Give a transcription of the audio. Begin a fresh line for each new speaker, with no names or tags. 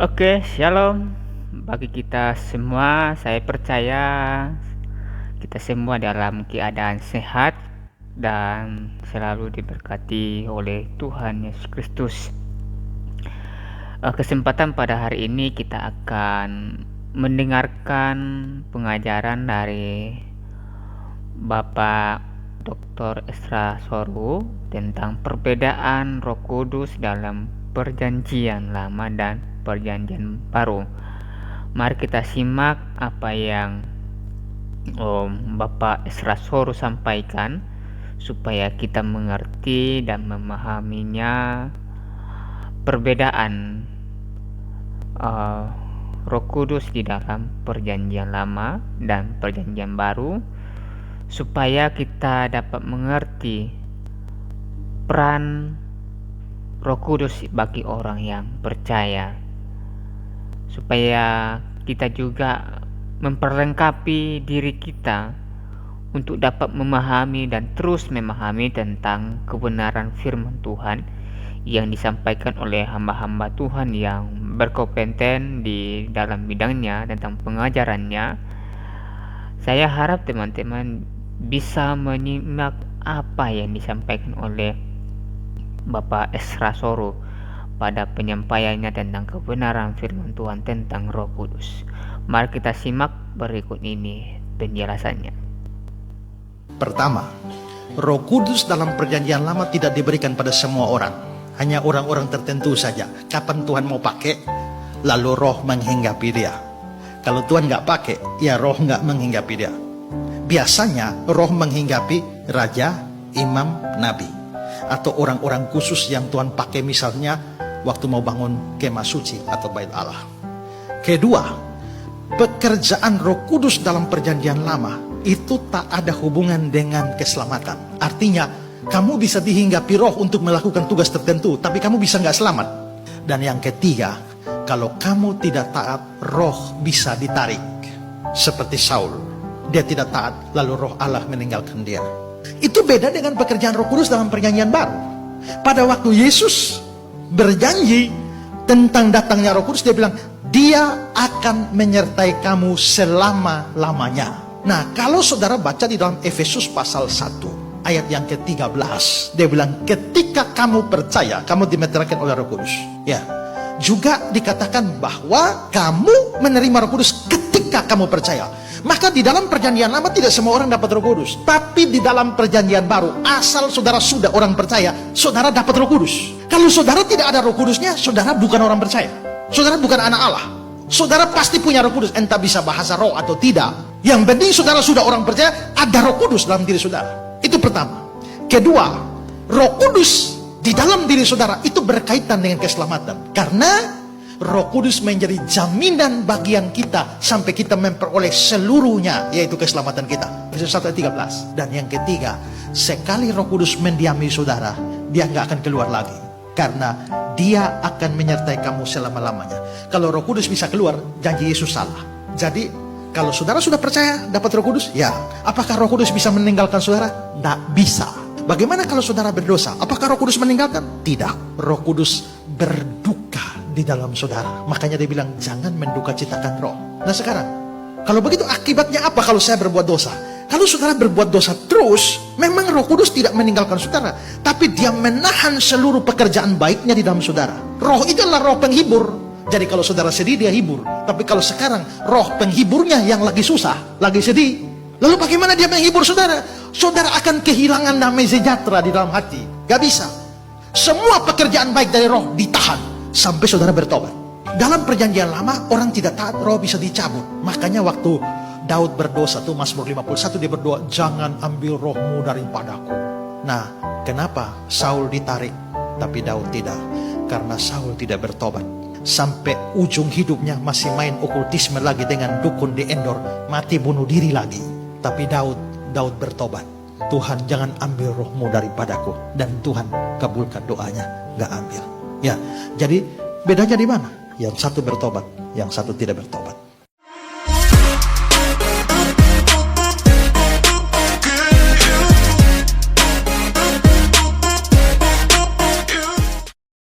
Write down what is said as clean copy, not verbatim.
Oke, shalom bagi kita semua. Saya percaya kita semua dalam keadaan sehat dan selalu diberkati oleh Tuhan Yesus Kristus. Kesempatan pada hari ini kita akan mendengarkan pengajaran dari Bapak Dr. Esra Soru tentang perbedaan Roh Kudus dalam Perjanjian Lama dan Perjanjian Baru. Mari kita simak apa yang Bapak Esra Soru sampaikan supaya kita mengerti dan memahaminya perbedaan Roh Kudus di dalam Perjanjian Lama dan Perjanjian Baru, supaya kita dapat mengerti peran Roh Kudus bagi orang yang percaya, supaya kita juga memperlengkapi diri kita untuk dapat memahami dan terus memahami tentang kebenaran firman Tuhan yang disampaikan oleh hamba-hamba Tuhan yang berkompeten di dalam bidangnya tentang pengajarannya. Saya harap teman-teman bisa menyimak apa yang disampaikan oleh Bapak Esra Soru pada penyampaiannya tentang kebenaran firman Tuhan tentang Roh Kudus. Mari kita simak berikut ini penjelasannya.
Pertama, Roh Kudus dalam Perjanjian Lama tidak diberikan pada semua orang, hanya orang-orang tertentu saja. Kapan Tuhan mau pakai, lalu Roh menghinggapi dia. Kalau Tuhan nggak pakai, ya Roh nggak menghinggapi dia. Biasanya Roh menghinggapi raja, imam, nabi, atau orang-orang khusus yang Tuhan pakai, misalnya waktu mau bangun kemah suci atau bait Allah. Kedua, pekerjaan Roh Kudus dalam Perjanjian Lama itu tak ada hubungan dengan keselamatan. Artinya, kamu bisa dihinggapi Roh untuk melakukan tugas tertentu, tapi kamu bisa nggak selamat. Dan yang ketiga, kalau kamu tidak taat, Roh bisa ditarik. Seperti Saul, dia tidak taat, lalu Roh Allah meninggalkan dia. Itu beda dengan pekerjaan Roh Kudus dalam Perjanjian Baru. Pada waktu Yesus berjanji tentang datangnya Roh Kudus, dia bilang, dia akan menyertai kamu selama-lamanya. Nah, kalau saudara baca di dalam Efesus pasal 1 ayat yang ke-13, dia bilang, ketika kamu percaya, kamu dimeteraikan oleh Roh Kudus. Ya, juga dikatakan bahwa kamu menerima Roh Kudus ketika kamu percaya. Maka di dalam Perjanjian Lama tidak semua orang dapat Roh Kudus, tapi di dalam Perjanjian Baru, asal saudara sudah orang percaya, saudara dapat Roh Kudus. Kalau saudara tidak ada Roh Kudusnya, saudara bukan orang percaya. Saudara bukan anak Allah. Saudara pasti punya Roh Kudus, entah bisa bahasa roh atau tidak. Yang penting saudara sudah orang percaya, ada Roh Kudus dalam diri saudara. Itu pertama. Kedua, Roh Kudus di dalam diri saudara itu berkaitan dengan keselamatan. Karena Roh Kudus menjadi jaminan bagian kita sampai kita memperoleh seluruhnya, yaitu keselamatan kita. Efesus 1 ayat 13. Dan yang ketiga, sekali Roh Kudus mendiami saudara, dia nggak akan keluar lagi. Karena dia akan menyertai kamu selama-lamanya. Kalau Roh Kudus bisa keluar, janji Yesus salah. Jadi, kalau saudara sudah percaya dapat Roh Kudus, ya. Apakah Roh Kudus bisa meninggalkan saudara? Tidak bisa. Bagaimana kalau saudara berdosa? Apakah Roh Kudus meninggalkan? Tidak. Roh Kudus berduka di dalam saudara. Makanya dia bilang, jangan menduka citakan Roh. Nah sekarang, kalau begitu akibatnya apa kalau saya berbuat dosa? Kalau saudara berbuat dosa terus, memang Roh Kudus tidak meninggalkan saudara, tapi dia menahan seluruh pekerjaan baiknya di dalam saudara. Roh itu adalah roh penghibur. Jadi kalau saudara sedih, dia hibur. Tapi kalau sekarang roh penghiburnya yang lagi susah, lagi sedih, lalu bagaimana dia menghibur saudara? Saudara akan kehilangan damai sejahtera di dalam hati. Gak bisa. Semua pekerjaan baik dari roh ditahan sampai saudara bertobat. Dalam Perjanjian Lama, orang tidak taat, roh bisa dicabut. Makanya waktu Daud berdosa tuh, Mazmur 51, dia berdoa, jangan ambil rohmu daripadaku. Nah, kenapa Saul ditarik tapi Daud tidak? Karena Saul tidak bertobat. Sampai ujung hidupnya masih main okultisme lagi dengan dukun di Endor, mati bunuh diri lagi. Tapi Daud bertobat. Tuhan, jangan ambil rohmu daripadaku. Dan Tuhan kabulkan doanya, gak ambil. Ya, jadi bedanya di mana? Yang satu bertobat, yang satu tidak bertobat.